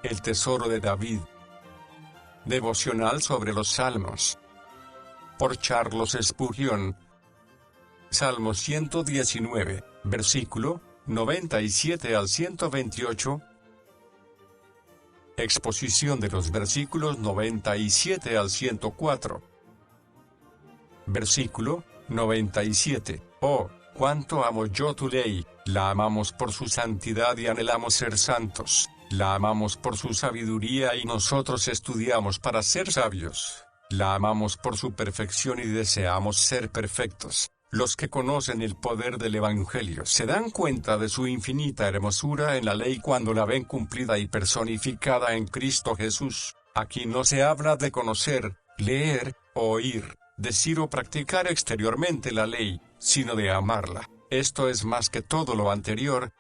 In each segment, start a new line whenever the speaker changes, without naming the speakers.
El tesoro de David. Devocional sobre los Salmos. Por Charles Spurgeon. Salmo 119, versículo 97 al 128. Exposición de los versículos 97 al 104. Versículo 97. Oh, cuánto amo yo tu ley, la amamos por su santidad y anhelamos ser santos. La amamos por su sabiduría y nosotros estudiamos para ser sabios. La amamos por su perfección y deseamos ser perfectos. Los que conocen el poder del Evangelio se dan cuenta de su infinita hermosura en la ley cuando la ven cumplida y personificada en Cristo Jesús. Aquí no se habla de conocer, leer, oír, decir o practicar exteriormente la ley, sino de amarla. Esto es más que todo lo anterior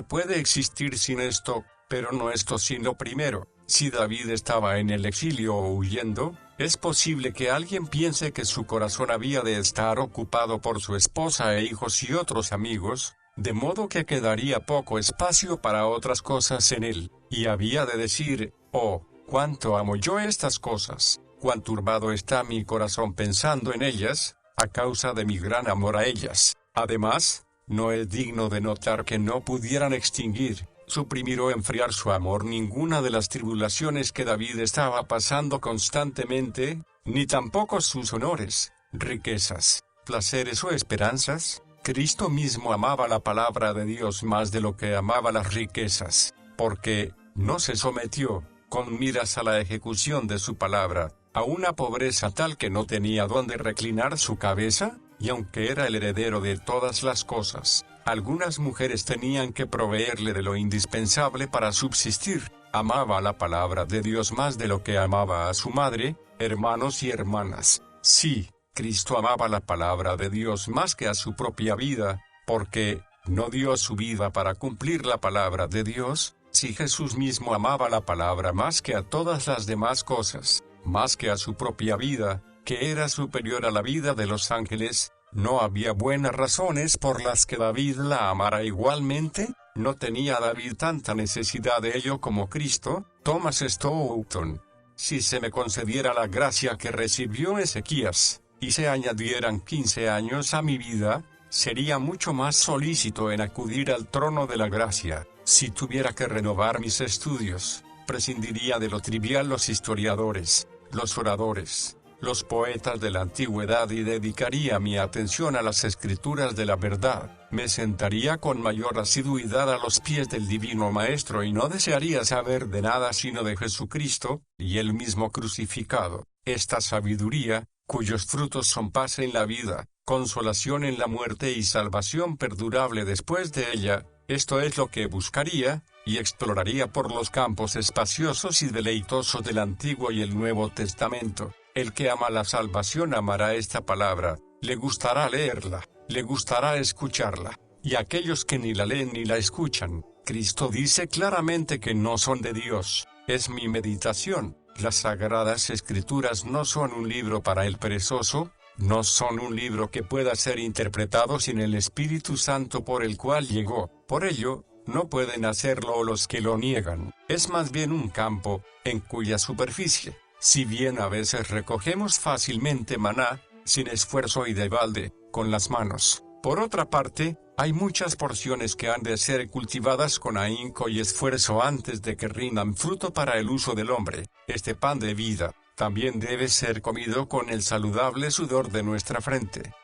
puede existir sin esto, pero no esto sin lo primero. Si David estaba en el exilio o huyendo, es posible que alguien piense que su corazón había de estar ocupado por su esposa e hijos y otros amigos, de modo que quedaría poco espacio para otras cosas en él, y había de decir, oh, cuánto amo yo estas cosas, cuán turbado está mi corazón pensando en ellas, a causa de mi gran amor a ellas. Además, no es digno de notar que no pudieran extinguir, suprimir o enfriar su amor ninguna de las tribulaciones que David estaba pasando constantemente, ni tampoco sus honores, riquezas, placeres o esperanzas. Cristo mismo amaba la palabra de Dios más de lo que amaba las riquezas, porque no se sometió, con miras a la ejecución de su palabra, a una pobreza tal que no tenía dónde reclinar su cabeza. Y aunque era el heredero de todas las cosas, algunas mujeres tenían que proveerle de lo indispensable para subsistir. Amaba la palabra de Dios más de lo que amaba a su madre, hermanos y hermanas. Sí, Cristo amaba la palabra de Dios más que a su propia vida, porque no dio su vida para cumplir la palabra de Dios. Si Jesús mismo amaba la palabra más que a todas las demás cosas, más que a su propia vida, que era superior a la vida de los ángeles, ¿no había buenas razones por las que David la amara igualmente? ¿No tenía David tanta necesidad de ello como Cristo? Thomas Stoughton. Si se me concediera la gracia que recibió Ezequías, y se añadieran 15 años a mi vida, sería mucho más solícito en acudir al trono de la gracia. Si tuviera que renovar mis estudios, prescindiría de lo trivial los historiadores, los oradores, los poetas de la antigüedad y dedicaría mi atención a las escrituras de la verdad. Me sentaría con mayor asiduidad a los pies del divino Maestro y no desearía saber de nada sino de Jesucristo, y Él mismo crucificado. Esta sabiduría, cuyos frutos son paz en la vida, consolación en la muerte y salvación perdurable después de ella, esto es lo que buscaría, y exploraría por los campos espaciosos y deleitosos del Antiguo y el Nuevo Testamento. El que ama la salvación amará esta palabra, le gustará leerla, le gustará escucharla, y aquellos que ni la leen ni la escuchan, Cristo dice claramente que no son de Dios. Es mi meditación. Las Sagradas Escrituras no son un libro para el perezoso, no son un libro que pueda ser interpretado sin el Espíritu Santo por el cual llegó. Por ello, no pueden hacerlo los que lo niegan. Es más bien un campo, en cuya superficie, si bien a veces recogemos fácilmente maná, sin esfuerzo y de balde, con las manos, por otra parte, hay muchas porciones que han de ser cultivadas con ahínco y esfuerzo antes de que rindan fruto para el uso del hombre. Este pan de vida también debe ser comido con el saludable sudor de nuestra frente.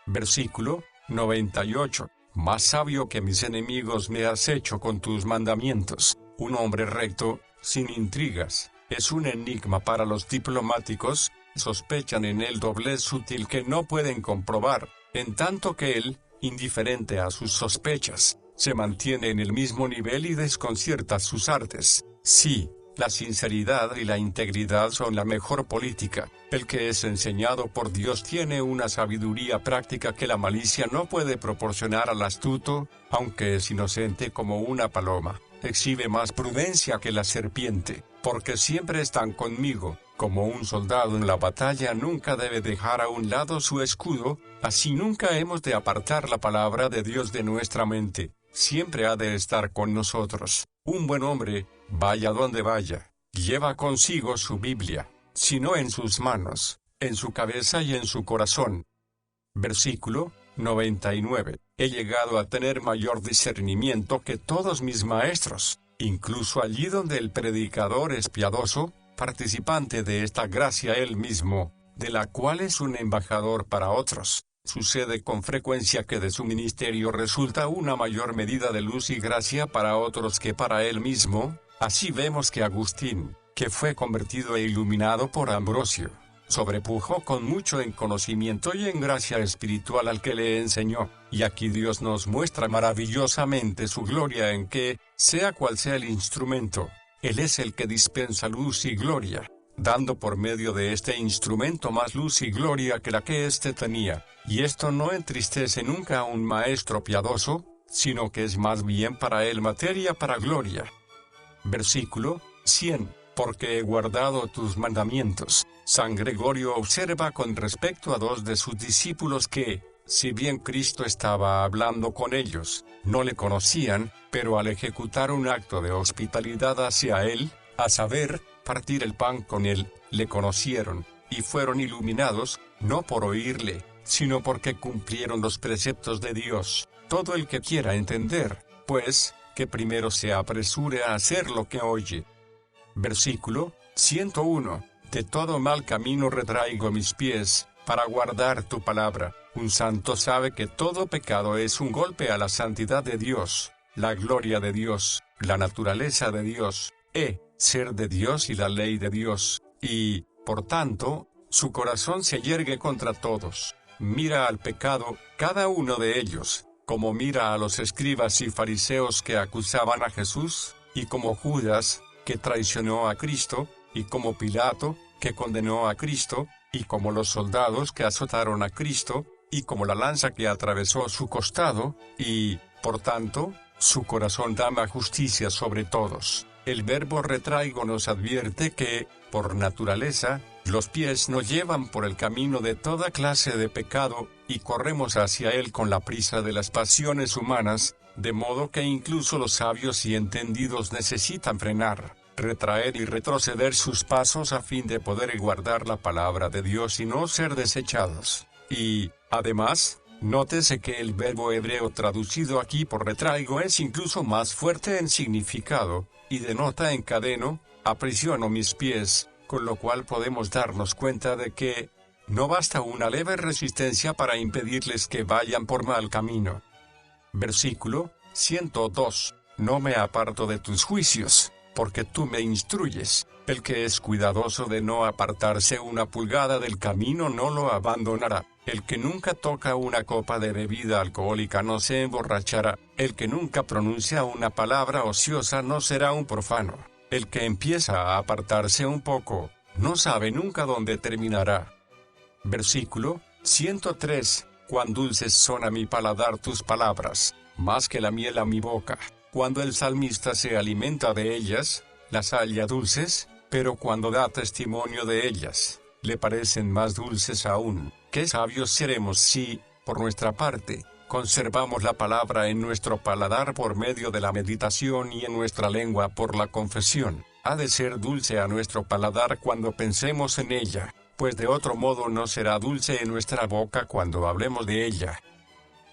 Versículo 98. Más sabio que mis enemigos me has hecho con tus mandamientos. Un hombre recto, sin intrigas, es un enigma para los diplomáticos. Sospechan en él doblez sutil que no pueden comprobar, en tanto que él, indiferente a sus sospechas, se mantiene en el mismo nivel y desconcierta sus artes. Sí, la sinceridad y la integridad son la mejor política. El que es enseñado por Dios tiene una sabiduría práctica que la malicia no puede proporcionar al astuto, aunque es inocente como una paloma. Exhibe más prudencia que la serpiente, porque siempre están conmigo. Como un soldado en la batalla nunca debe dejar a un lado su escudo, así nunca hemos de apartar la palabra de Dios de nuestra mente. Siempre ha de estar con nosotros. Un buen hombre, vaya donde vaya, lleva consigo su Biblia, sino en sus manos, en su cabeza y en su corazón. Versículo 99. He llegado a tener mayor discernimiento que todos mis maestros, incluso allí donde el predicador es piadoso, participante de esta gracia él mismo, de la cual es un embajador para otros. Sucede con frecuencia que de su ministerio resulta una mayor medida de luz y gracia para otros que para él mismo. Así vemos que Agustín, que fue convertido e iluminado por Ambrosio, sobrepujó con mucho en conocimiento y en gracia espiritual al que le enseñó, y aquí Dios nos muestra maravillosamente su gloria en que, sea cual sea el instrumento, Él es el que dispensa luz y gloria, dando por medio de este instrumento más luz y gloria que la que éste tenía, y esto no entristece nunca a un maestro piadoso, sino que es más bien para él materia para gloria. Versículo 100. Porque he guardado tus mandamientos. San Gregorio observa con respecto a dos de sus discípulos que, si bien Cristo estaba hablando con ellos, no le conocían, pero al ejecutar un acto de hospitalidad hacia él, a saber, partir el pan con él, le conocieron, y fueron iluminados, no por oírle, sino porque cumplieron los preceptos de Dios. Todo el que quiera entender, pues, que primero se apresure a hacer lo que oye. Versículo 101. De todo mal camino retraigo mis pies, para guardar tu palabra. Un santo sabe que todo pecado es un golpe a la santidad de Dios, la gloria de Dios, la naturaleza de Dios, ser de Dios y la ley de Dios, y, por tanto, su corazón se yergue contra todos. Mira al pecado, cada uno de ellos, como mira a los escribas y fariseos que acusaban a Jesús, y como Judas, que traicionó a Cristo, y como Pilato, que condenó a Cristo, y como los soldados que azotaron a Cristo, y como la lanza que atravesó su costado, y, por tanto, su corazón dama justicia sobre todos. El verbo retraigo nos advierte que, por naturaleza, los pies nos llevan por el camino de toda clase de pecado, y corremos hacia él con la prisa de las pasiones humanas, de modo que incluso los sabios y entendidos necesitan frenar, retraer y retroceder sus pasos a fin de poder guardar la palabra de Dios y no ser desechados. Y, además, nótese que el verbo hebreo traducido aquí por retraigo es incluso más fuerte en significado, y denota encadeno, aprisiono mis pies, con lo cual podemos darnos cuenta de que no basta una leve resistencia para impedirles que vayan por mal camino. Versículo 102. No me aparto de tus juicios, porque tú me instruyes. El que es cuidadoso de no apartarse una pulgada del camino no lo abandonará. El que nunca toca una copa de bebida alcohólica no se emborrachará. El que nunca pronuncia una palabra ociosa no será un profano. El que empieza a apartarse un poco, no sabe nunca dónde terminará. Versículo 103. Cuán dulces son a mi paladar tus palabras, más que la miel a mi boca. Cuando el salmista se alimenta de ellas, las halla dulces, pero cuando da testimonio de ellas, le parecen más dulces aún. Qué sabios seremos si, por nuestra parte, conservamos la palabra en nuestro paladar por medio de la meditación y en nuestra lengua por la confesión. Ha de ser dulce a nuestro paladar cuando pensemos en ella, pues de otro modo no será dulce en nuestra boca cuando hablemos de ella.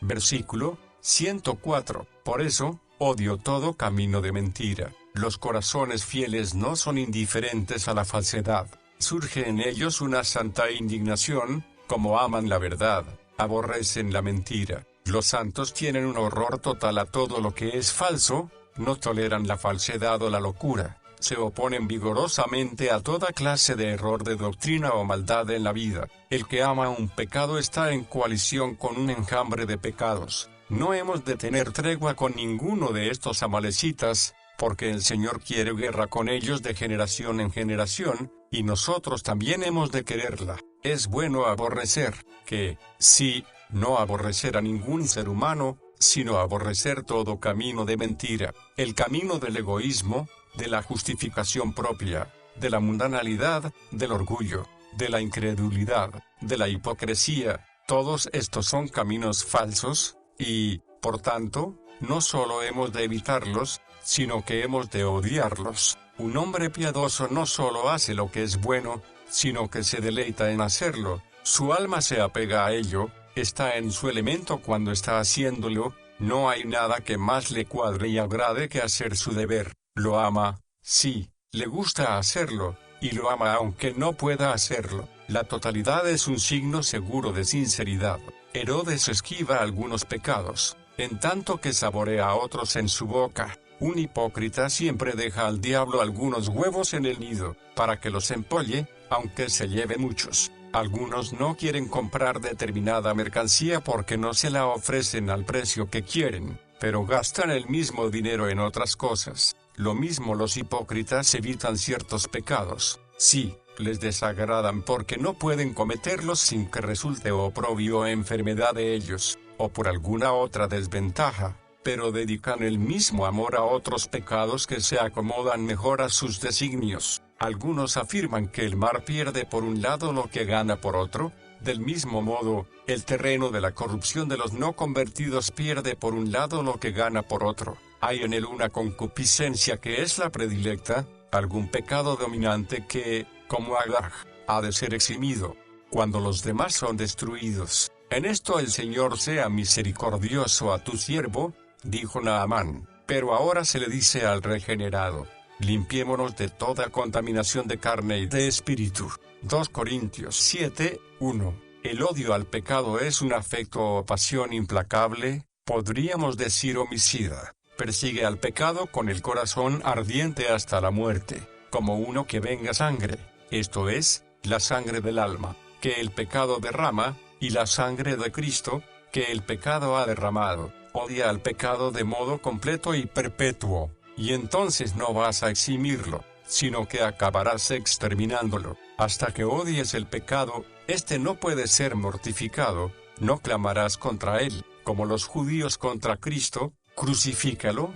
Versículo 104. Por eso, odio todo camino de mentira. Los corazones fieles no son indiferentes a la falsedad. Surge en ellos una santa indignación, como aman la verdad, aborrecen la mentira. Los santos tienen un horror total a todo lo que es falso, no toleran la falsedad o la locura, se oponen vigorosamente a toda clase de error de doctrina o maldad en la vida. El que ama un pecado está en coalición con un enjambre de pecados. No hemos de tener tregua con ninguno de estos amalecitas, porque el Señor quiere guerra con ellos de generación en generación, y nosotros también hemos de quererla. Es bueno aborrecer, que, sí, no aborrecer a ningún ser humano, sino aborrecer todo camino de mentira, el camino del egoísmo, de la justificación propia, de la mundanalidad, del orgullo, de la incredulidad, de la hipocresía. Todos estos son caminos falsos, y, por tanto, no solo hemos de evitarlos, sino que hemos de odiarlos. Un hombre piadoso no solo hace lo que es bueno, sino que se deleita en hacerlo, su alma se apega a ello, está en su elemento cuando está haciéndolo, no hay nada que más le cuadre y agrade que hacer su deber, lo ama, sí, le gusta hacerlo, y lo ama aunque no pueda hacerlo. La totalidad es un signo seguro de sinceridad. Herodes esquiva algunos pecados, en tanto que saborea otros en su boca. Un hipócrita siempre deja al diablo algunos huevos en el nido, para que los empolle, aunque se lleve muchos. Algunos no quieren comprar determinada mercancía porque no se la ofrecen al precio que quieren, pero gastan el mismo dinero en otras cosas. Lo mismo los hipócritas evitan ciertos pecados. Sí, les desagradan porque no pueden cometerlos sin que resulte oprobio o enfermedad de ellos, o por alguna otra desventaja, pero dedican el mismo amor a otros pecados que se acomodan mejor a sus designios. Algunos afirman que el mar pierde por un lado lo que gana por otro. Del mismo modo, el terreno de la corrupción de los no convertidos pierde por un lado lo que gana por otro. Hay en él una concupiscencia que es la predilecta, algún pecado dominante que, como Agag, ha de ser eximido, cuando los demás son destruidos. En esto el Señor sea misericordioso a tu siervo, dijo Naamán. Pero ahora se le dice al regenerado: limpiémonos de toda contaminación de carne y de espíritu. 2 Corintios 7, 1. El odio al pecado es un afecto o pasión implacable, podríamos decir homicida. Persigue al pecado con el corazón ardiente hasta la muerte, como uno que venga sangre, esto es, la sangre del alma, que el pecado derrama, y la sangre de Cristo, que el pecado ha derramado. Odia al pecado de modo completo y perpetuo, y entonces no vas a eximirlo, sino que acabarás exterminándolo. Hasta que odies el pecado, este no puede ser mortificado, no clamarás contra él, como los judíos contra Cristo, crucifícalo,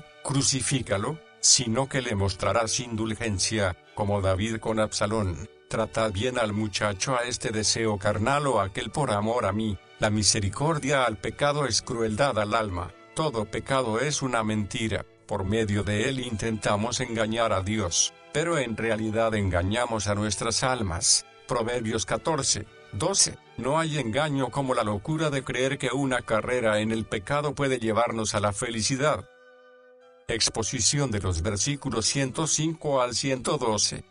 sino que le mostrarás indulgencia, como David con Absalón. Tratad bien al muchacho a este deseo carnal o aquel por amor a mí. La misericordia al pecado es crueldad al alma. Todo pecado es una mentira. Por medio de él intentamos engañar a Dios, pero en realidad engañamos a nuestras almas. Proverbios 14, 12. No hay engaño como la locura de creer que una carrera en el pecado puede llevarnos a la felicidad. Exposición de los versículos 105 al 112.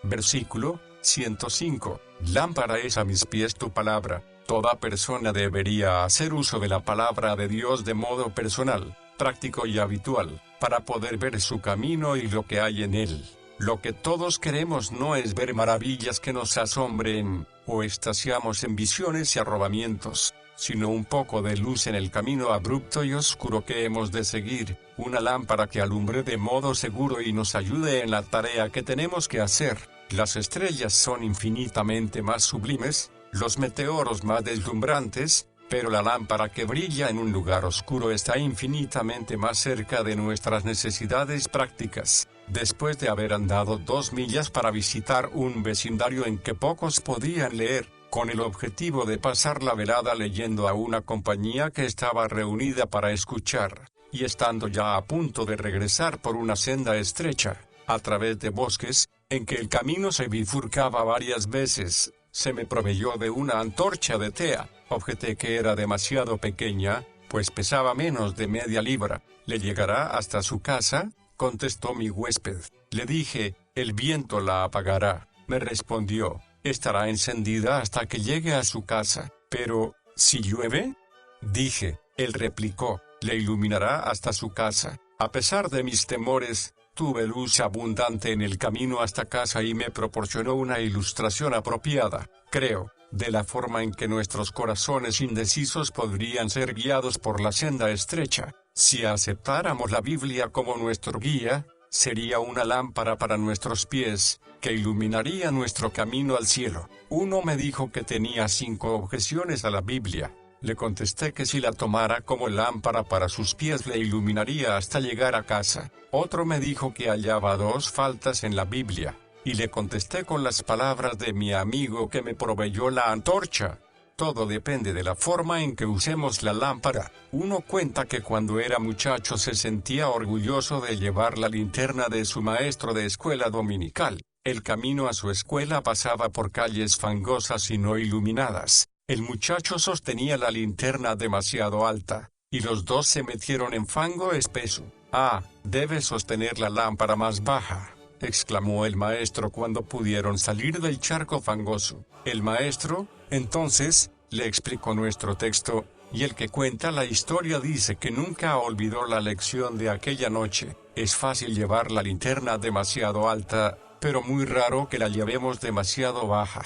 Versículo 105. Lámpara es a mis pies tu palabra. Toda persona debería hacer uso de la palabra de Dios de modo personal, práctico y habitual, para poder ver su camino y lo que hay en él. Lo que todos queremos no es ver maravillas que nos asombren, o extasiamos en visiones y arrobamientos, sino un poco de luz en el camino abrupto y oscuro que hemos de seguir, una lámpara que alumbre de modo seguro y nos ayude en la tarea que tenemos que hacer. Las estrellas son infinitamente más sublimes, los meteoros más deslumbrantes, pero la lámpara que brilla en un lugar oscuro está infinitamente más cerca de nuestras necesidades prácticas. Después de haber andado 2 millas para visitar un vecindario en que pocos podían leer, con el objetivo de pasar la velada leyendo a una compañía que estaba reunida para escuchar, y estando ya a punto de regresar por una senda estrecha, a través de bosques, en que el camino se bifurcaba varias veces, se me proveyó de una antorcha de tea. Objeté que era demasiado pequeña, pues pesaba menos de media libra. ¿Le llegará hasta su casa?, contestó mi huésped. Le dije, el viento la apagará. Me respondió, estará encendida hasta que llegue a su casa. Pero, ¿si llueve? Dije. Él replicó, le iluminará hasta su casa. A pesar de mis temores, tuve luz abundante en el camino hasta casa y me proporcionó una ilustración apropiada, creo, de la forma en que nuestros corazones indecisos podrían ser guiados por la senda estrecha. Si aceptáramos la Biblia como nuestro guía, sería una lámpara para nuestros pies, que iluminaría nuestro camino al cielo. Uno me dijo que tenía 5 objeciones a la Biblia. Le contesté que si la tomara como lámpara para sus pies le iluminaría hasta llegar a casa. Otro me dijo que hallaba 2 faltas en la Biblia, y le contesté con las palabras de mi amigo que me proveyó la antorcha. todo depende de la forma en que usemos la lámpara. Uno cuenta que cuando era muchacho se sentía orgulloso de llevar la linterna de su maestro de escuela dominical. El camino a su escuela pasaba por calles fangosas y no iluminadas. El muchacho sostenía la linterna demasiado alta, y los dos se metieron en fango espeso. «Ah, debes sostener la lámpara más baja», exclamó el maestro cuando pudieron salir del charco fangoso. El maestro, entonces, le explicó nuestro texto, y el que cuenta la historia dice que nunca olvidó la lección de aquella noche. Es fácil llevar la linterna demasiado alta, pero muy raro que la llevemos demasiado baja.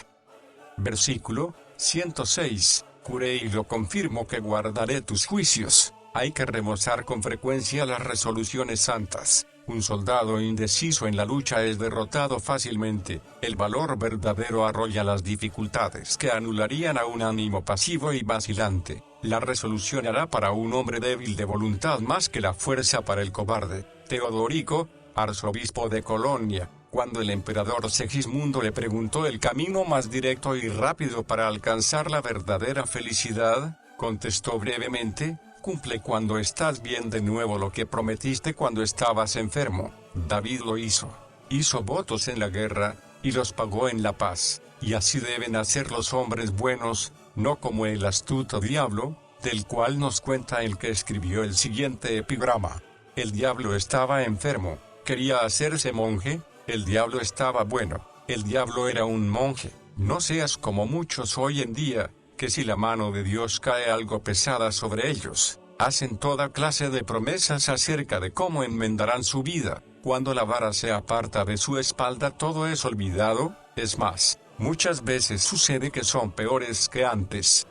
Versículo 106. Juré y lo confirmo que guardaré tus juicios. Hay que remozar con frecuencia las resoluciones santas. Un soldado indeciso en la lucha es derrotado fácilmente. El valor verdadero arrolla las dificultades que anularían a un ánimo pasivo y vacilante. La resolución hará para un hombre débil de voluntad más que la fuerza para el cobarde. Teodorico, arzobispo de Colonia, cuando el emperador Segismundo le preguntó el camino más directo y rápido para alcanzar la verdadera felicidad, contestó brevemente: cumple cuando estás bien de nuevo lo que prometiste cuando estabas enfermo. David lo hizo. Hizo votos en la guerra, y los pagó en la paz. Y así deben hacer los hombres buenos, no como el astuto diablo, del cual nos cuenta el que escribió el siguiente epigrama. El diablo estaba enfermo, quería hacerse monje. El diablo estaba bueno, el diablo era un monje. No seas como muchos hoy en día, que si la mano de Dios cae algo pesada sobre ellos, hacen toda clase de promesas acerca de cómo enmendarán su vida. Cuando la vara se aparta de su espalda todo es olvidado. Es más, muchas veces sucede que son peores que antes.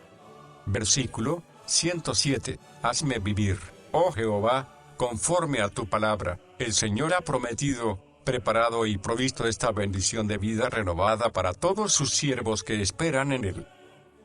Versículo 107. Hazme vivir, oh Jehová, conforme a tu palabra. El Señor ha prometido, preparado y provisto esta bendición de vida renovada para todos sus siervos que esperan en él.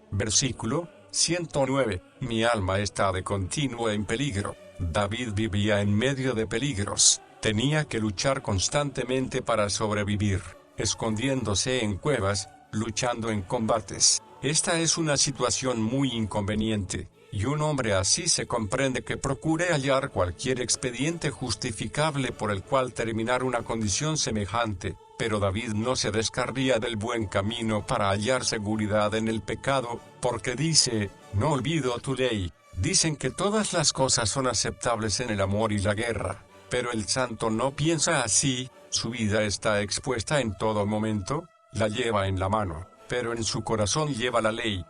Versículo 109. Mi alma está de continuo en peligro. David vivía en medio de peligros. Tenía que luchar constantemente para sobrevivir, escondiéndose en cuevas, luchando en combates. Esta es una situación muy inconveniente, y un hombre así se comprende que procure hallar cualquier expediente justificable por el cual terminar una condición semejante. Pero David no se descarría del buen camino para hallar seguridad en el pecado, porque dice: no olvido tu ley. Dicen que todas las cosas son aceptables en el amor y la guerra, pero el santo no piensa así. Su vida está expuesta en todo momento, la lleva en la mano, pero en su corazón lleva la ley.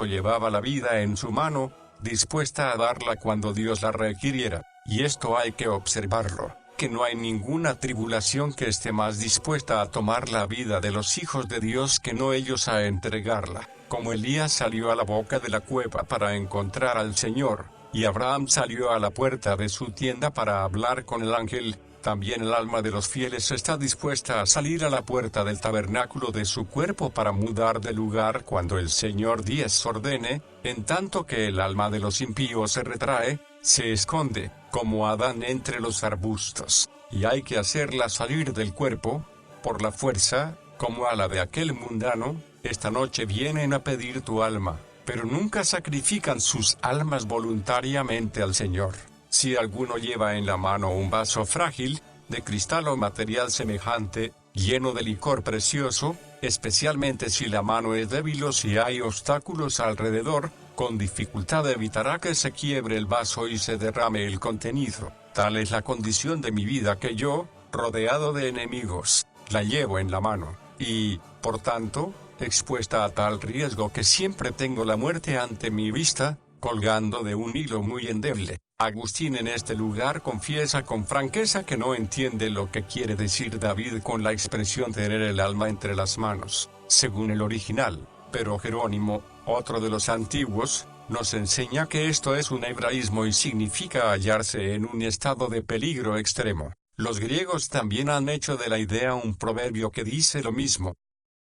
Llevaba la vida en su mano, dispuesta a darla cuando Dios la requiriera, y esto hay que observarlo, que no hay ninguna tribulación que esté más dispuesta a tomar la vida de los hijos de Dios que no ellos a entregarla. Como Elías salió a la boca de la cueva para encontrar al Señor, y Abraham salió a la puerta de su tienda para hablar con el ángel, también el alma de los fieles está dispuesta a salir a la puerta del tabernáculo de su cuerpo para mudar de lugar cuando el Señor Dios ordene, en tanto que el alma de los impíos se retrae, se esconde, como Adán entre los arbustos, y hay que hacerla salir del cuerpo, por la fuerza, como a la de aquel mundano. Esta noche vienen a pedir tu alma, pero nunca sacrifican sus almas voluntariamente al Señor. Si alguno lleva en la mano un vaso frágil, de cristal o material semejante, lleno de licor precioso, especialmente si la mano es débil o si hay obstáculos alrededor, con dificultad evitará que se quiebre el vaso y se derrame el contenido. Tal es la condición de mi vida que yo, rodeado de enemigos, la llevo en la mano, y, por tanto, expuesta a tal riesgo que siempre tengo la muerte ante mi vista, colgando de un hilo muy endeble. Agustín en este lugar confiesa con franqueza que no entiende lo que quiere decir David con la expresión tener el alma entre las manos, según el original, pero Jerónimo, otro de los antiguos, nos enseña que esto es un hebraísmo y significa hallarse en un estado de peligro extremo. Los griegos también han hecho de la idea un proverbio que dice lo mismo.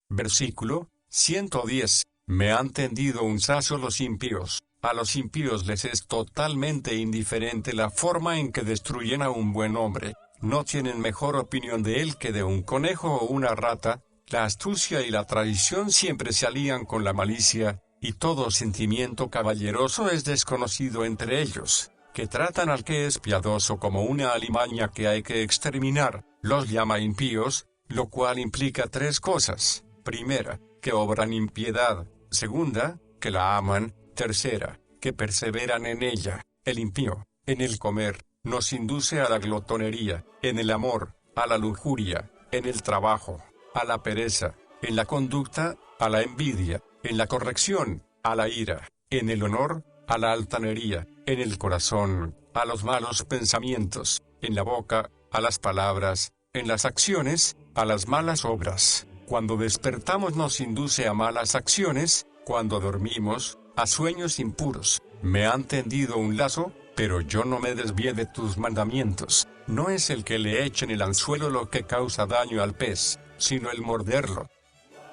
Versículo 110. Me han tendido un zazo los impíos. A los impíos les es totalmente indiferente la forma en que destruyen a un buen hombre. No tienen mejor opinión de él que de un conejo o una rata. La astucia y la traición siempre se alían con la malicia, y todo sentimiento caballeroso es desconocido entre ellos, que tratan al que es piadoso como una alimaña que hay que exterminar, los llama impíos, lo cual implica tres cosas: primera, que obran impiedad; segunda, que la aman; tercera, que perseveran en ella. El impío, en el comer, nos induce a la glotonería; en el amor, a la lujuria; en el trabajo, a la pereza; en la conducta, a la envidia; en la corrección, a la ira; en el honor, a la altanería; en el corazón, a los malos pensamientos; en la boca, a las palabras; en las acciones, a las malas obras. Cuando despertamos nos induce a malas acciones; cuando dormimos, a sueños impuros. Me han tendido un lazo, pero yo no me desvié de tus mandamientos. No es el que le echen el anzuelo lo que causa daño al pez, sino el morderlo.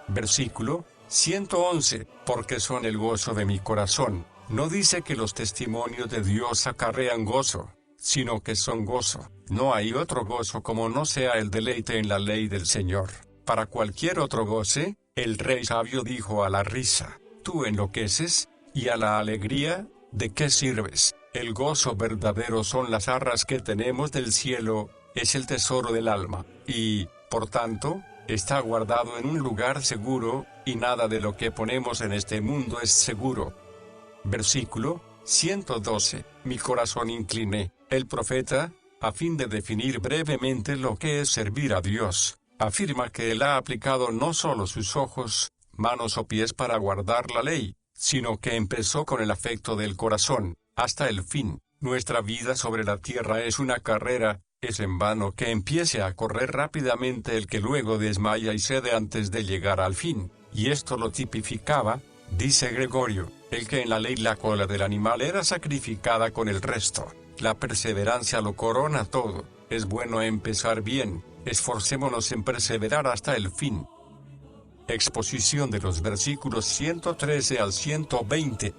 Versículo 111. Porque son el gozo de mi corazón. No dice que los testimonios de Dios acarrean gozo, sino que son gozo. No hay otro gozo como no sea el deleite en la ley del Señor. Para cualquier otro goce, el rey sabio dijo a la risa: tú enloqueces, y a la alegría, ¿de qué sirves? El gozo verdadero son las arras que tenemos del cielo, es el tesoro del alma, y, por tanto, está guardado en un lugar seguro, y nada de lo que ponemos en este mundo es seguro. Versículo 112. Mi corazón incliné. El profeta, a fin de definir brevemente lo que es servir a Dios, afirma que él ha aplicado no solo sus ojos, manos o pies para guardar la ley, sino que empezó con el afecto del corazón, hasta el fin. Nuestra vida sobre la tierra es una carrera, es en vano que empiece a correr rápidamente el que luego desmaya y cede antes de llegar al fin, y esto lo tipificaba, dice Gregorio, el que en la ley la cola del animal era sacrificada con el resto. La perseverancia lo corona todo. Es bueno empezar bien, esforcémonos en perseverar hasta el fin. Exposición de los versículos 113 al 120.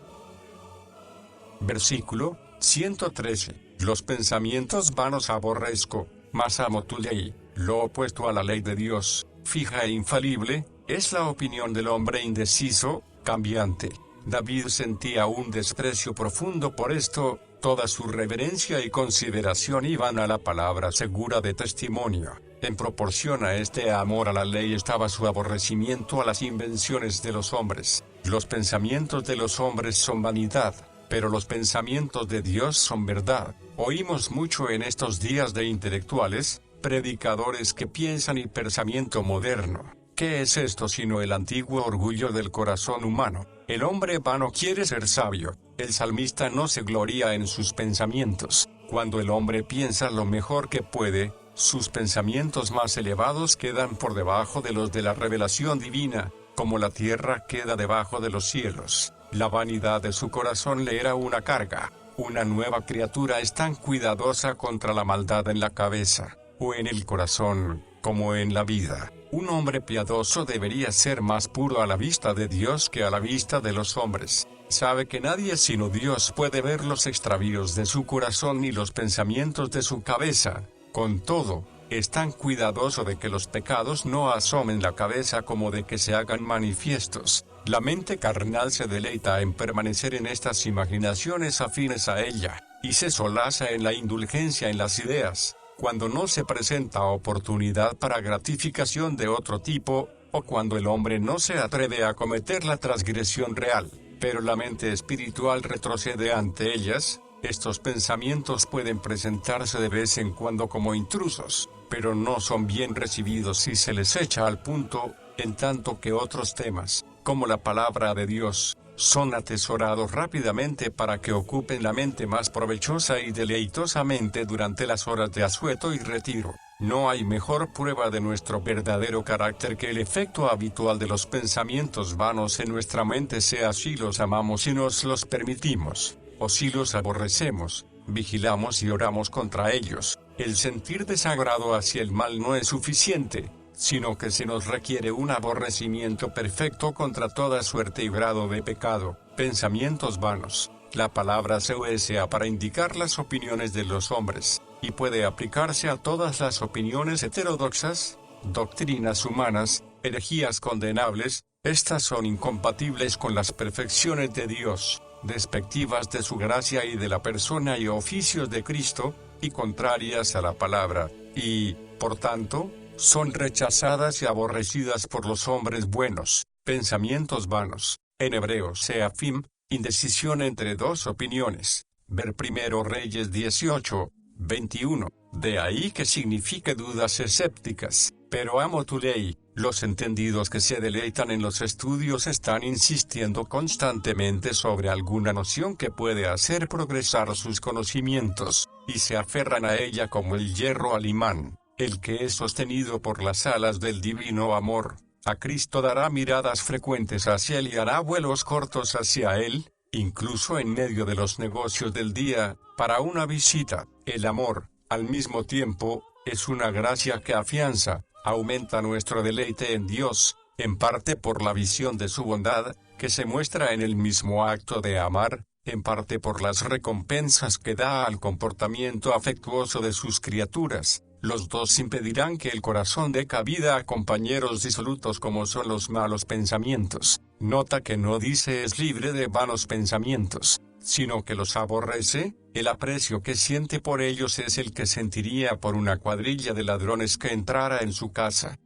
Versículo 113. Los pensamientos vanos aborrezco, mas amo tu ley. Lo opuesto a la ley de Dios, fija e infalible, es la opinión del hombre indeciso, cambiante. David sentía un desprecio profundo por esto, toda su reverencia y consideración iban a la palabra segura de testimonio. En proporción a este amor a la ley estaba su aborrecimiento a las invenciones de los hombres. Los pensamientos de los hombres son vanidad, pero los pensamientos de Dios son verdad. Oímos mucho en estos días de intelectuales, predicadores que piensan y pensamiento moderno. ¿Qué es esto sino el antiguo orgullo del corazón humano? El hombre vano quiere ser sabio. El salmista no se gloria en sus pensamientos. Cuando el hombre piensa lo mejor que puede, sus pensamientos más elevados quedan por debajo de los de la revelación divina, como la tierra queda debajo de los cielos. La vanidad de su corazón le era una carga. Una nueva criatura es tan cuidadosa contra la maldad en la cabeza, o en el corazón, como en la vida. Un hombre piadoso debería ser más puro a la vista de Dios que a la vista de los hombres. Sabe que nadie sino Dios puede ver los extravíos de su corazón ni los pensamientos de su cabeza. Con todo, es tan cuidadoso de que los pecados no asomen la cabeza como de que se hagan manifiestos. La mente carnal se deleita en permanecer en estas imaginaciones afines a ella, y se solaza en la indulgencia en las ideas, cuando no se presenta oportunidad para gratificación de otro tipo, o cuando el hombre no se atreve a cometer la transgresión real, pero la mente espiritual retrocede ante ellas. Estos pensamientos pueden presentarse de vez en cuando como intrusos, pero no son bien recibidos si se les echa al punto, en tanto que otros temas, como la palabra de Dios, son atesorados rápidamente para que ocupen la mente más provechosa y deleitosamente durante las horas de asueto y retiro. No hay mejor prueba de nuestro verdadero carácter que el efecto habitual de los pensamientos vanos en nuestra mente, sea si los amamos y nos los permitimos, o si los aborrecemos, vigilamos y oramos contra ellos. El sentir desagrado hacia el mal no es suficiente, sino que se nos requiere un aborrecimiento perfecto contra toda suerte y grado de pecado. Pensamientos vanos. La palabra se usa para indicar las opiniones de los hombres, y puede aplicarse a todas las opiniones heterodoxas, doctrinas humanas, herejías condenables, Estas son incompatibles con las perfecciones de Dios, despectivas de su gracia y de la persona y oficios de Cristo, y contrarias a la palabra, y, por tanto, son rechazadas y aborrecidas por los hombres buenos. Pensamientos vanos, en hebreo seafim, indecisión entre dos opiniones. Ver primero Reyes 18, 21. De ahí que signifique dudas escépticas. Pero amo tu ley. Los entendidos que se deleitan en los estudios están insistiendo constantemente sobre alguna noción que puede hacer progresar sus conocimientos, y se aferran a ella como el hierro al imán. El que es sostenido por las alas del divino amor, a Cristo dará miradas frecuentes hacia él y hará vuelos cortos hacia él, incluso en medio de los negocios del día, para una visita. El amor, al mismo tiempo, es una gracia que afianza, aumenta nuestro deleite en Dios, en parte por la visión de su bondad, que se muestra en el mismo acto de amar, en parte por las recompensas que da al comportamiento afectuoso de sus criaturas. Los dos impedirán que el corazón dé cabida a compañeros disolutos como son los malos pensamientos. Nota que no dice es libre de vanos pensamientos, sino que los aborrece. El aprecio que siente por ellos es el que sentiría por una cuadrilla de ladrones que entrara en su casa.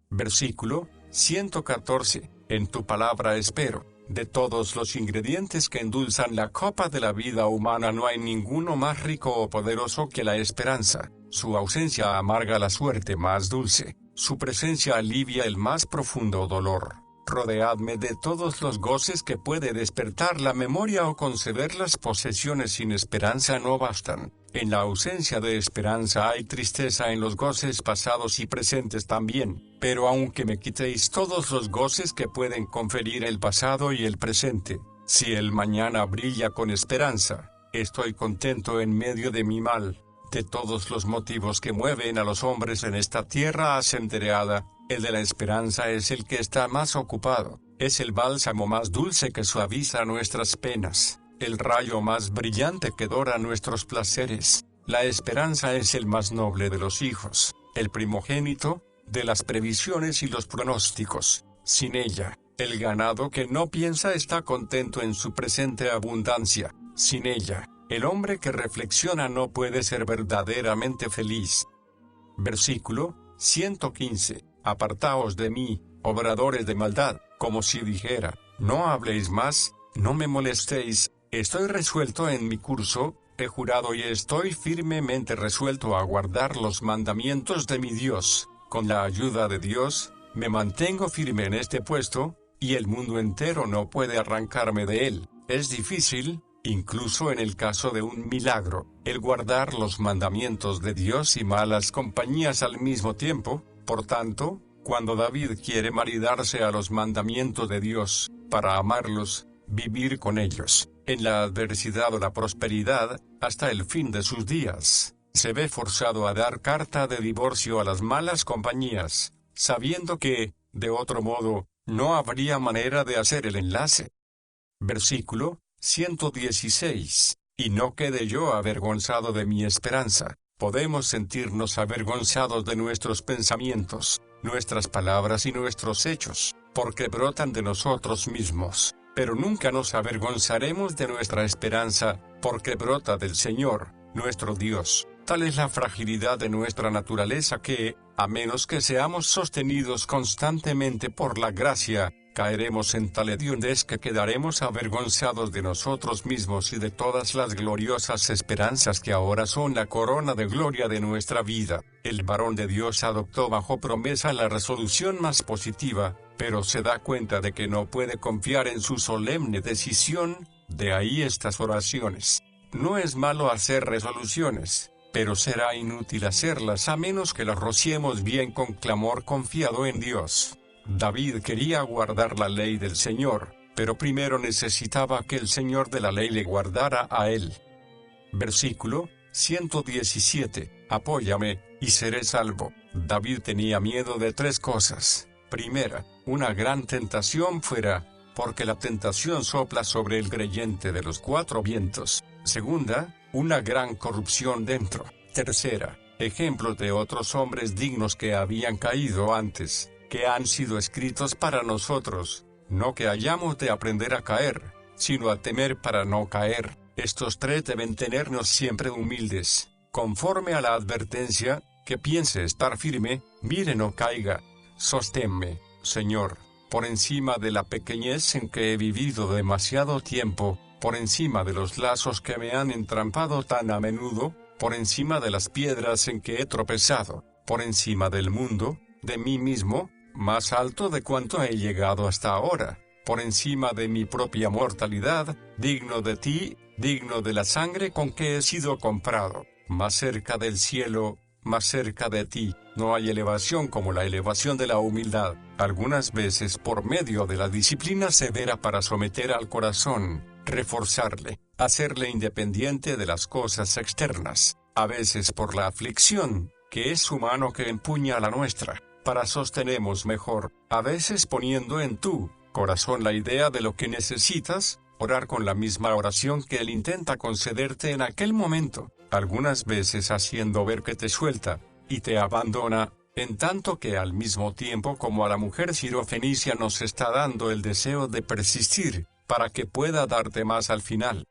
Versículo 114. En tu palabra espero. De todos los ingredientes que endulzan la copa de la vida humana no hay ninguno más rico o poderoso que la esperanza. Su ausencia amarga la suerte más dulce. Su presencia alivia el más profundo dolor. Rodeadme de todos los goces que puede despertar la memoria o conceder las posesiones sin esperanza no bastan. En la ausencia de esperanza hay tristeza en los goces pasados y presentes también, pero aunque me quitéis todos los goces que pueden conferir el pasado y el presente, si el mañana brilla con esperanza, estoy contento en medio de mi mal. De todos los motivos que mueven a los hombres en esta tierra asendereada, el de la esperanza es el que está más ocupado, es el bálsamo más dulce que suaviza nuestras penas, el rayo más brillante que dora nuestros placeres. La esperanza es el más noble de los hijos, el primogénito de las previsiones y los pronósticos. Sin ella, el ganado que no piensa está contento en su presente abundancia. Sin ella, el hombre que reflexiona no puede ser verdaderamente feliz. Versículo 115. Apartaos de mí, obradores de maldad, como si dijera, no habléis más, no me molestéis, estoy resuelto en mi curso, he jurado y estoy firmemente resuelto a guardar los mandamientos de mi Dios. Con la ayuda de Dios, me mantengo firme en este puesto, y el mundo entero no puede arrancarme de él. Es difícil, incluso en el caso de un milagro, el guardar los mandamientos de Dios y malas compañías al mismo tiempo. Por tanto, cuando David quiere maridarse a los mandamientos de Dios, para amarlos, vivir con ellos, en la adversidad o la prosperidad, hasta el fin de sus días, se ve forzado a dar carta de divorcio a las malas compañías, sabiendo que, de otro modo, no habría manera de hacer el enlace. Versículo 116. Y no quede yo avergonzado de mi esperanza. Podemos sentirnos avergonzados de nuestros pensamientos, nuestras palabras y nuestros hechos, porque brotan de nosotros mismos, pero nunca nos avergonzaremos de nuestra esperanza, porque brota del Señor, nuestro Dios. Tal es la fragilidad de nuestra naturaleza que, a menos que seamos sostenidos constantemente por la gracia, caeremos en tal hediondez que quedaremos avergonzados de nosotros mismos y de todas las gloriosas esperanzas que ahora son la corona de gloria de nuestra vida. El varón de Dios adoptó bajo promesa la resolución más positiva, pero se da cuenta de que no puede confiar en su solemne decisión, de ahí estas oraciones. No es malo hacer resoluciones, pero será inútil hacerlas a menos que las rociemos bien con clamor confiado en Dios. David quería guardar la ley del Señor, pero primero necesitaba que el Señor de la ley le guardara a él. Versículo 117. Apóyame, y seré salvo. David tenía miedo de tres cosas. Primera, una gran tentación fuera, porque la tentación sopla sobre el creyente de los cuatro vientos. Segunda, una gran corrupción dentro. Tercera, ejemplos de otros hombres dignos que habían caído antes. que han sido escritos para nosotros, no que hayamos de aprender a caer, sino a temer para no caer. Estos tres deben tenernos siempre humildes, conforme a la advertencia, que piense estar firme, mire no caiga. Sosténme, Señor, por encima de la pequeñez en que he vivido demasiado tiempo, por encima de los lazos que me han entrampado tan a menudo, por encima de las piedras en que he tropezado, por encima del mundo, de mí mismo, más alto de cuanto he llegado hasta ahora, por encima de mi propia mortalidad, digno de ti, digno de la sangre con que he sido comprado, más cerca del cielo, más cerca de ti. No hay elevación como la elevación de la humildad, algunas veces por medio de la disciplina severa para someter al corazón, reforzarle, hacerle independiente de las cosas externas, a veces por la aflicción, que es su mano que empuña la nuestra, para sostenemos mejor, a veces poniendo en tu corazón la idea de lo que necesitas, orar con la misma oración que él intenta concederte en aquel momento, algunas veces haciendo ver que te suelta, y te abandona, en tanto que al mismo tiempo como a la mujer sirofenicia nos está dando el deseo de persistir, para que pueda darte más al final.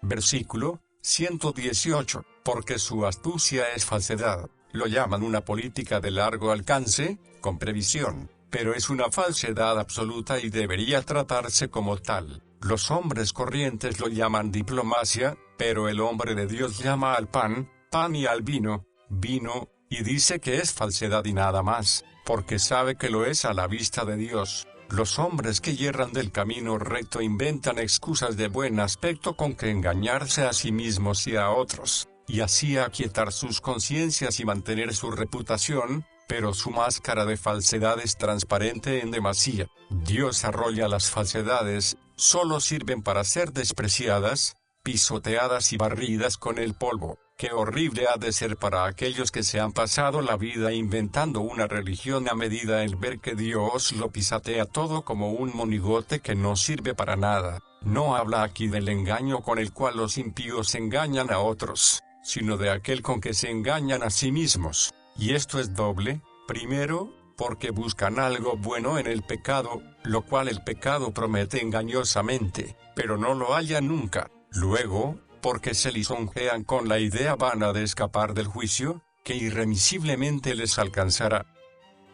Versículo 118, porque su astucia es falsedad, lo llaman una política de largo alcance, con previsión, pero es una falsedad absoluta y debería tratarse como tal. Los hombres corrientes lo llaman diplomacia, pero el hombre de Dios llama al pan, pan y al vino, vino, y dice que es falsedad y nada más, porque sabe que lo es a la vista de Dios. Los hombres que yerran del camino recto inventan excusas de buen aspecto con que engañarse a sí mismos y a otros, y así aquietar sus conciencias y mantener su reputación, pero su máscara de falsedad es transparente en demasía. Dios arrolla las falsedades, solo sirven para ser despreciadas, pisoteadas y barridas con el polvo. Qué horrible ha de ser para aquellos que se han pasado la vida inventando una religión a medida el ver que Dios lo pisotea todo como un monigote que no sirve para nada. No habla aquí del engaño con el cual los impíos engañan a otros, sino de aquel con que se engañan a sí mismos. Y esto es doble, primero, porque buscan algo bueno en el pecado, lo cual el pecado promete engañosamente, pero no lo hallan nunca. Luego, porque se lisonjean con la idea vana de escapar del juicio, que irremisiblemente les alcanzará.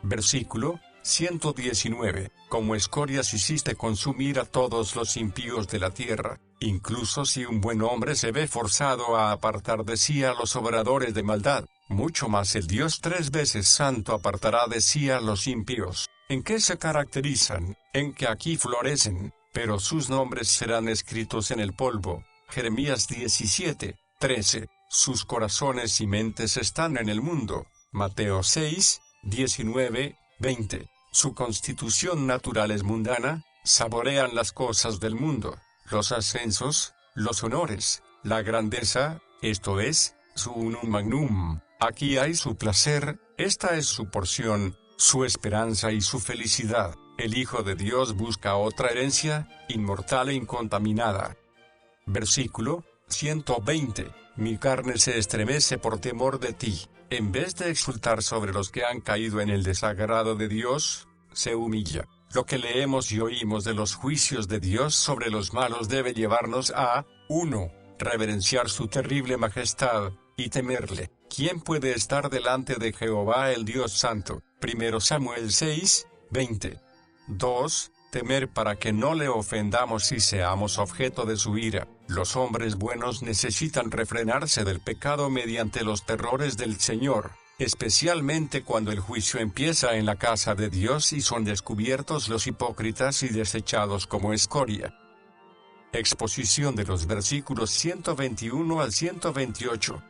Versículo 119. Como escorias hiciste consumir a todos los impíos de la tierra, incluso si un buen hombre se ve forzado a apartar de sí a los obradores de maldad, mucho más el Dios 3 veces santo apartará de sí a los impíos. ¿En qué se caracterizan? En que aquí florecen, pero sus nombres serán escritos en el polvo. Jeremías 17, 13. Sus corazones y mentes están en el mundo. Mateo 6, 19, 20. Su constitución natural es mundana, saborean las cosas del mundo, los ascensos, los honores, la grandeza, esto es, su unum magnum. Aquí hay su placer, esta es su porción, su esperanza y su felicidad. El Hijo de Dios busca otra herencia, inmortal e incontaminada. Versículo 120. Mi carne se estremece por temor de ti. En vez de exultar sobre los que han caído en el desagrado de Dios, se humilla. Lo que leemos y oímos de los juicios de Dios sobre los malos debe llevarnos a 1. Reverenciar su terrible majestad, y temerle. ¿Quién puede estar delante de Jehová el Dios Santo? 1 Samuel 6, 20. 2. Temer para que no le ofendamos y seamos objeto de su ira. Los hombres buenos necesitan refrenarse del pecado mediante los terrores del Señor, especialmente cuando el juicio empieza en la casa de Dios y son descubiertos los hipócritas y desechados como escoria. Exposición de los versículos 121 al 128.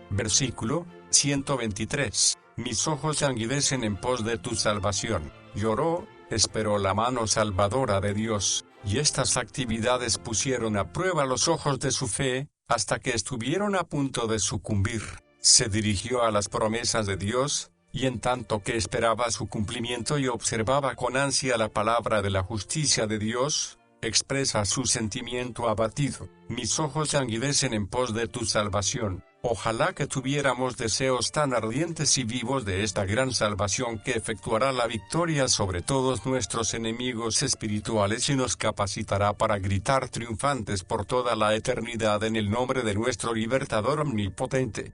Versículo 123. Mis ojos languidecen en pos de tu salvación. Lloró, esperó la mano salvadora de Dios, y estas actividades pusieron a prueba los ojos de su fe, hasta que estuvieron a punto de sucumbir. Se dirigió a las promesas de Dios, y en tanto que esperaba su cumplimiento y observaba con ansia la palabra de la justicia de Dios, expresa su sentimiento abatido. Mis ojos languidecen en pos de tu salvación. Ojalá que tuviéramos deseos tan ardientes y vivos de esta gran salvación que efectuará la victoria sobre todos nuestros enemigos espirituales y nos capacitará para gritar triunfantes por toda la eternidad en el nombre de nuestro libertador omnipotente.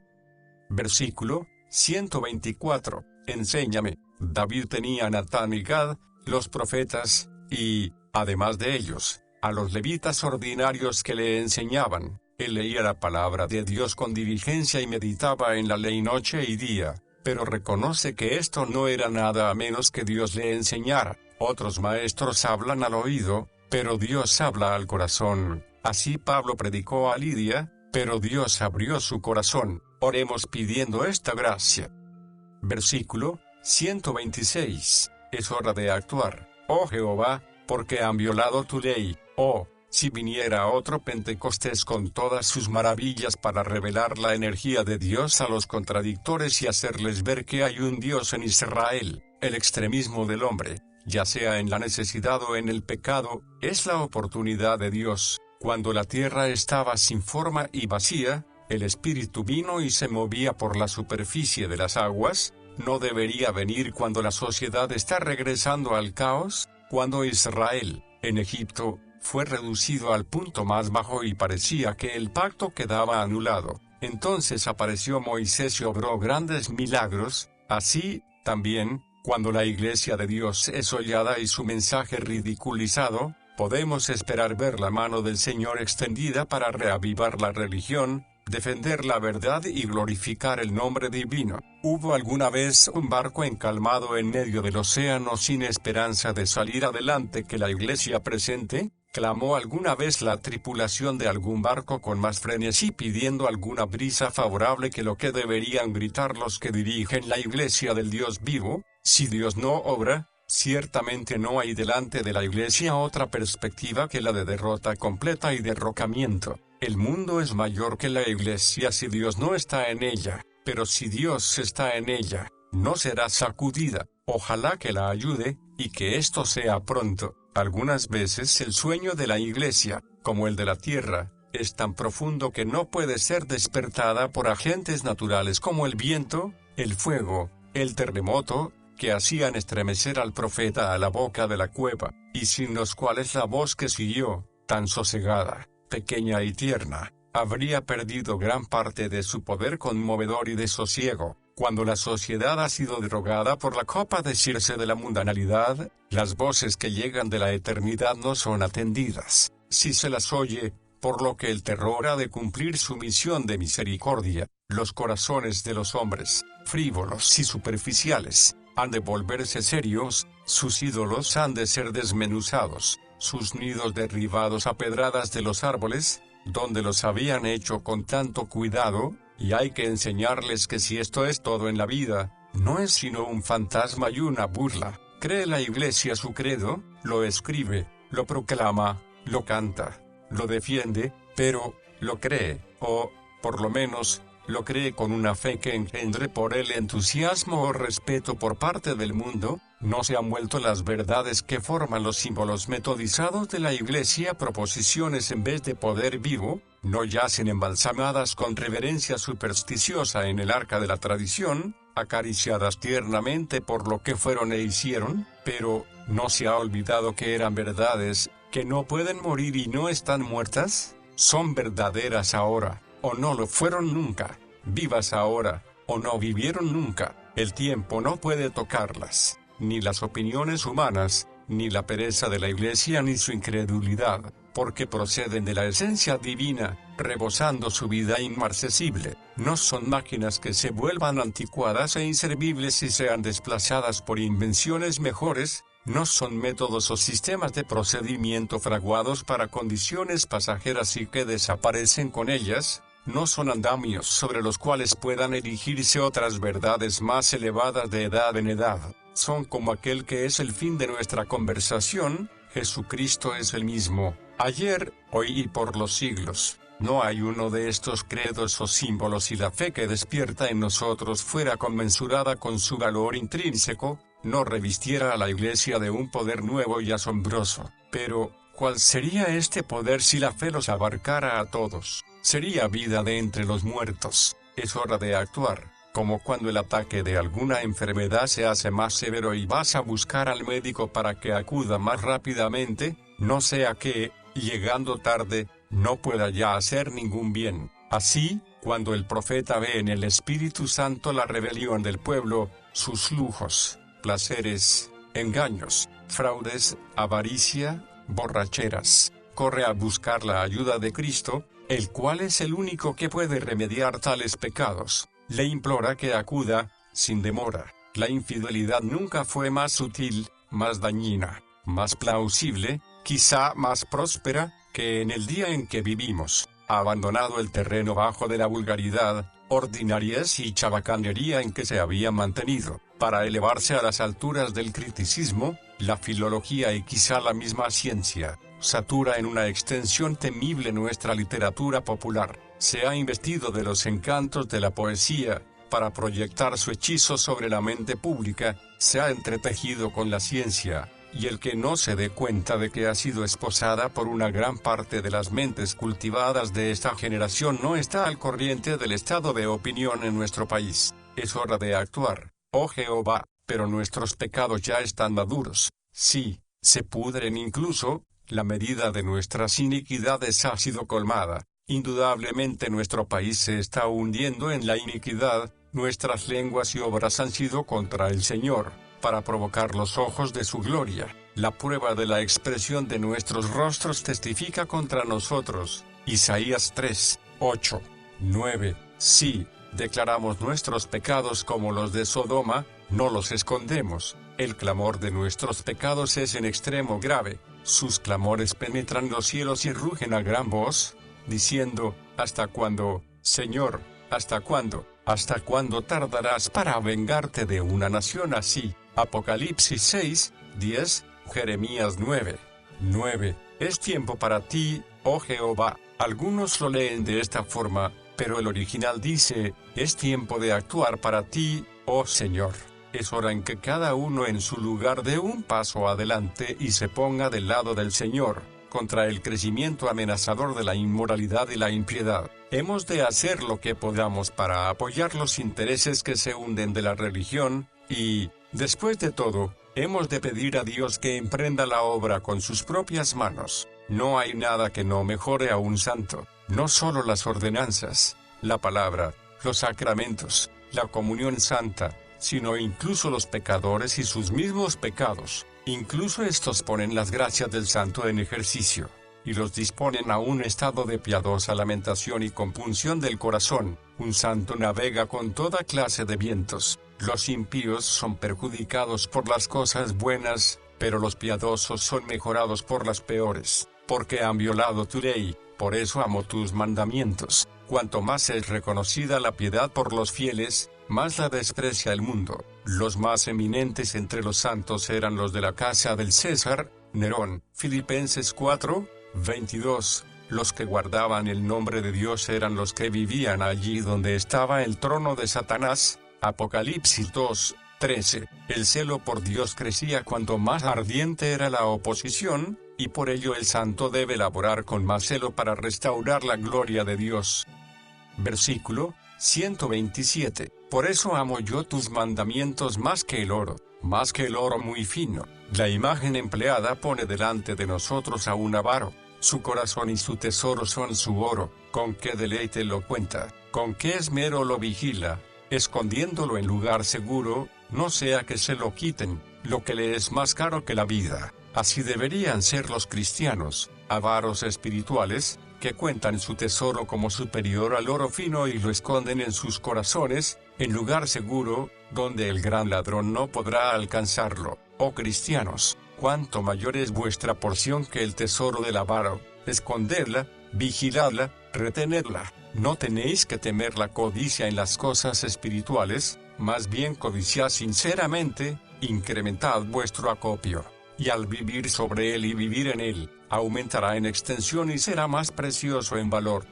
Versículo 124. Enséñame. David tenía a Natán y Gad, los profetas, y, además de ellos, a los levitas ordinarios que le enseñaban. Él leía la palabra de Dios con diligencia y meditaba en la ley noche y día, pero reconoce que esto no era nada a menos que Dios le enseñara. Otros maestros hablan al oído, pero Dios habla al corazón. Así Pablo predicó a Lidia, pero Dios abrió su corazón. Oremos pidiendo esta gracia. Versículo 126. Es hora de actuar, oh Jehová, porque han violado tu ley, oh. Si viniera otro Pentecostés con todas sus maravillas para revelar la energía de Dios a los contradictores y hacerles ver que hay un Dios en Israel, el extremismo del hombre, ya sea en la necesidad o en el pecado, es la oportunidad de Dios. Cuando la tierra estaba sin forma y vacía, el Espíritu vino y se movía por la superficie de las aguas. ¿No debería venir cuando la sociedad está regresando al caos? Cuando Israel, en Egipto, fue reducido al punto más bajo y parecía que el pacto quedaba anulado. Entonces apareció Moisés y obró grandes milagros. Así, también, cuando la iglesia de Dios es hollada y su mensaje ridiculizado, podemos esperar ver la mano del Señor extendida para reavivar la religión, defender la verdad y glorificar el nombre divino. ¿Hubo alguna vez un barco encalmado en medio del océano sin esperanza de salir adelante que la iglesia presente? ¿Clamó alguna vez la tripulación de algún barco con más frenesí pidiendo alguna brisa favorable que lo que deberían gritar los que dirigen la iglesia del Dios vivo? Si Dios no obra, ciertamente no hay delante de la iglesia otra perspectiva que la de derrota completa y derrocamiento. El mundo es mayor que la iglesia si Dios no está en ella, pero si Dios está en ella, no será sacudida. Ojalá que la ayude, y que esto sea pronto. Algunas veces el sueño de la iglesia, como el de la tierra, es tan profundo que no puede ser despertada por agentes naturales como el viento, el fuego, el terremoto, que hacían estremecer al profeta a la boca de la cueva, y sin los cuales la voz que siguió, tan sosegada, pequeña y tierna, habría perdido gran parte de su poder conmovedor y de sosiego. Cuando la sociedad ha sido drogada por la copa de Circe de la mundanalidad, las voces que llegan de la eternidad no son atendidas. Si se las oye, por lo que el terror ha de cumplir su misión de misericordia, los corazones de los hombres, frívolos y superficiales, han de volverse serios, sus ídolos han de ser desmenuzados, sus nidos derribados a pedradas de los árboles, donde los habían hecho con tanto cuidado, y hay que enseñarles que si esto es todo en la vida, no es sino un fantasma y una burla. ¿Cree la iglesia su credo? Lo escribe, lo proclama, lo canta, lo defiende, pero, lo cree, o, por lo menos, lo cree con una fe que engendre por él entusiasmo o respeto por parte del mundo. No se han vuelto las verdades que forman los símbolos metodizados de la iglesia proposiciones en vez de poder vivo, no yacen embalsamadas con reverencia supersticiosa en el arca de la tradición, acariciadas tiernamente por lo que fueron e hicieron, pero, ¿no se ha olvidado que eran verdades, que no pueden morir y no están muertas? Son verdaderas ahora, o no lo fueron nunca, vivas ahora, o no vivieron nunca. El tiempo no puede tocarlas, ni las opiniones humanas, ni la pereza de la iglesia ni su incredulidad, porque proceden de la esencia divina, rebosando su vida inmarcesible. No son máquinas que se vuelvan anticuadas e inservibles y sean desplazadas por invenciones mejores, no son métodos o sistemas de procedimiento fraguados para condiciones pasajeras y que desaparecen con ellas, no son andamios sobre los cuales puedan erigirse otras verdades más elevadas de edad en edad. Son como aquel que es el fin de nuestra conversación: Jesucristo es el mismo, ayer, hoy y por los siglos. No hay uno de estos credos o símbolos y la fe que despierta en nosotros fuera conmensurada con su valor intrínseco, no revistiera a la iglesia de un poder nuevo y asombroso. Pero, ¿cuál sería este poder si la fe los abarcara a todos? Sería vida de entre los muertos, es hora de actuar, como cuando el ataque de alguna enfermedad se hace más severo y vas a buscar al médico para que acuda más rápidamente, no sea que, llegando tarde, no pueda ya hacer ningún bien. Así, cuando el profeta ve en el Espíritu Santo la rebelión del pueblo, sus lujos, placeres, engaños, fraudes, avaricia, borracheras, corre a buscar la ayuda de Cristo, el cual es el único que puede remediar tales pecados. Le implora que acuda, sin demora. La infidelidad nunca fue más sutil, más dañina, más plausible, quizá más próspera, que en el día en que vivimos. Ha abandonado el terreno bajo de la vulgaridad, ordinariez y chabacanería en que se había mantenido, para elevarse a las alturas del criticismo, la filología y quizá la misma ciencia. Satura en una extensión temible nuestra literatura popular. Se ha investido de los encantos de la poesía, para proyectar su hechizo sobre la mente pública, se ha entretejido con la ciencia, y el que no se dé cuenta de que ha sido esposada por una gran parte de las mentes cultivadas de esta generación no está al corriente del estado de opinión en nuestro país. Es hora de actuar, oh Jehová, pero nuestros pecados ya están maduros. Sí, se pudren incluso, la medida de nuestras iniquidades ha sido colmada. Indudablemente nuestro país se está hundiendo en la iniquidad, nuestras lenguas y obras han sido contra el Señor, para provocar los ojos de su gloria. La prueba de la expresión de nuestros rostros testifica contra nosotros. Isaías 3, 8, 9. Sí, declaramos nuestros pecados como los de Sodoma, no los escondemos. El clamor de nuestros pecados es en extremo grave. Sus clamores penetran los cielos y rugen a gran voz, diciendo: ¿hasta cuándo, Señor? ¿Hasta cuándo? ¿Hasta cuándo tardarás para vengarte de una nación así? Apocalipsis 6, 10, Jeremías 9, 9. Es tiempo para ti, oh Jehová. Algunos lo leen de esta forma, pero el original dice: es tiempo de actuar para ti, oh Señor. Es hora en que cada uno en su lugar dé un paso adelante y se ponga del lado del Señor, contra el crecimiento amenazador de la inmoralidad y la impiedad. Hemos de hacer lo que podamos para apoyar los intereses que se hunden de la religión, y, después de todo, hemos de pedir a Dios que emprenda la obra con sus propias manos. No hay nada que no mejore a un santo, no solo las ordenanzas, la palabra, los sacramentos, la comunión santa, sino incluso los pecadores y sus mismos pecados. Incluso estos ponen las gracias del santo en ejercicio, y los disponen a un estado de piadosa lamentación y compunción del corazón. Un santo navega con toda clase de vientos. Los impíos son perjudicados por las cosas buenas, pero los piadosos son mejorados por las peores, porque han violado tu ley. Por eso amo tus mandamientos. Cuanto más es reconocida la piedad por los fieles, más la desprecia el mundo. Los más eminentes entre los santos eran los de la casa del César, Nerón. Filipenses 4, 22. Los que guardaban el nombre de Dios eran los que vivían allí donde estaba el trono de Satanás. Apocalipsis 2, 13. El celo por Dios crecía cuanto más ardiente era la oposición, y por ello el santo debe laborar con más celo para restaurar la gloria de Dios. Versículo 127. Por eso amo yo tus mandamientos más que el oro muy fino. La imagen empleada pone delante de nosotros a un avaro. Su corazón y su tesoro son su oro. Con qué deleite lo cuenta, con qué esmero lo vigila, escondiéndolo en lugar seguro, no sea que se lo quiten, lo que le es más caro que la vida. Así deberían ser los cristianos, avaros espirituales, que cuentan su tesoro como superior al oro fino y lo esconden en sus corazones, en lugar seguro, donde el gran ladrón no podrá alcanzarlo. Oh cristianos, cuánto mayor es vuestra porción que el tesoro del avaro. Escondedla, vigiladla, retenedla. No tenéis que temer la codicia en las cosas espirituales, más bien codiciad sinceramente, incrementad vuestro acopio, y al vivir sobre él y vivir en él, aumentará en extensión y será más precioso en valor.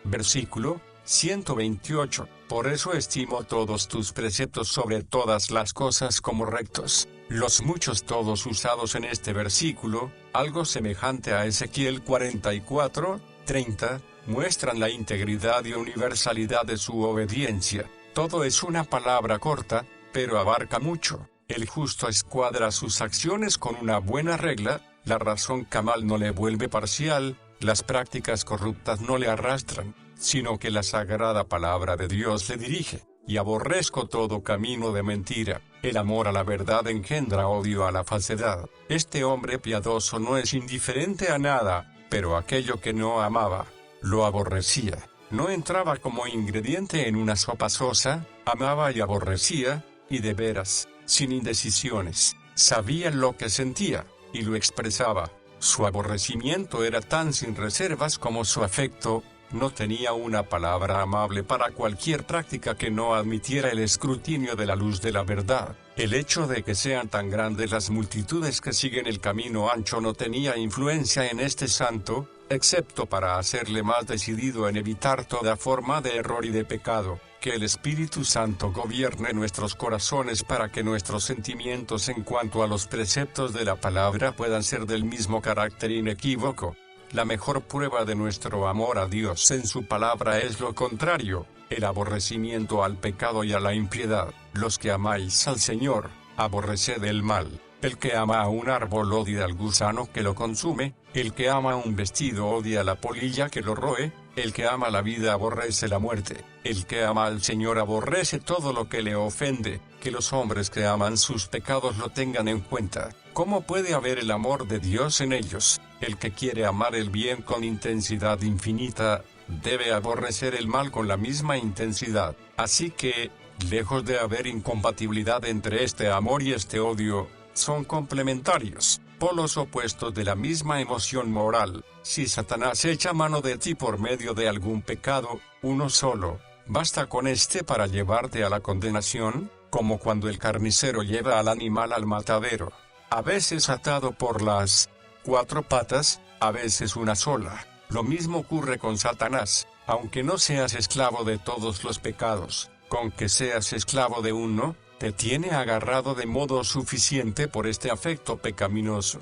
Versículo 128. Por eso estimo todos tus preceptos sobre todas las cosas como rectos. Los muchos todos usados en este versículo, algo semejante a Ezequiel 44, 30, muestran la integridad y universalidad de su obediencia. Todo es una palabra corta, pero abarca mucho. El justo escuadra sus acciones con una buena regla, la razón cabal no le vuelve parcial, las prácticas corruptas no le arrastran, sino que la sagrada palabra de Dios le dirige. Y aborrezco todo camino de mentira. El amor a la verdad engendra odio a la falsedad. Este hombre piadoso no es indiferente a nada, pero aquello que no amaba, lo aborrecía. No entraba como ingrediente en una sopa sosa, amaba y aborrecía, y de veras, sin indecisiones, sabía lo que sentía, y lo expresaba. Su aborrecimiento era tan sin reservas como su afecto. No tenía una palabra amable para cualquier práctica que no admitiera el escrutinio de la luz de la verdad. El hecho de que sean tan grandes las multitudes que siguen el camino ancho no tenía influencia en este santo, excepto para hacerle más decidido en evitar toda forma de error y de pecado. Que el Espíritu Santo gobierne nuestros corazones para que nuestros sentimientos en cuanto a los preceptos de la palabra puedan ser del mismo carácter inequívoco. La mejor prueba de nuestro amor a Dios en su palabra es lo contrario, el aborrecimiento al pecado y a la impiedad. Los que amáis al Señor, aborreced el mal. El que ama a un árbol odia al gusano que lo consume, el que ama un vestido odia la polilla que lo roe, el que ama la vida aborrece la muerte, el que ama al Señor aborrece todo lo que le ofende. Que los hombres que aman sus pecados lo tengan en cuenta. ¿Cómo puede haber el amor de Dios en ellos? El que quiere amar el bien con intensidad infinita, debe aborrecer el mal con la misma intensidad. Así que, lejos de haber incompatibilidad entre este amor y este odio, son complementarios, polos opuestos de la misma emoción moral. Si Satanás echa mano de ti por medio de algún pecado, uno solo, ¿basta con este para llevarte a la condenación? Como cuando el carnicero lleva al animal al matadero, a veces atado por las 4 patas, a veces una sola. Lo mismo ocurre con Satanás. Aunque no seas esclavo de todos los pecados, con que seas esclavo de uno, te tiene agarrado de modo suficiente por este afecto pecaminoso.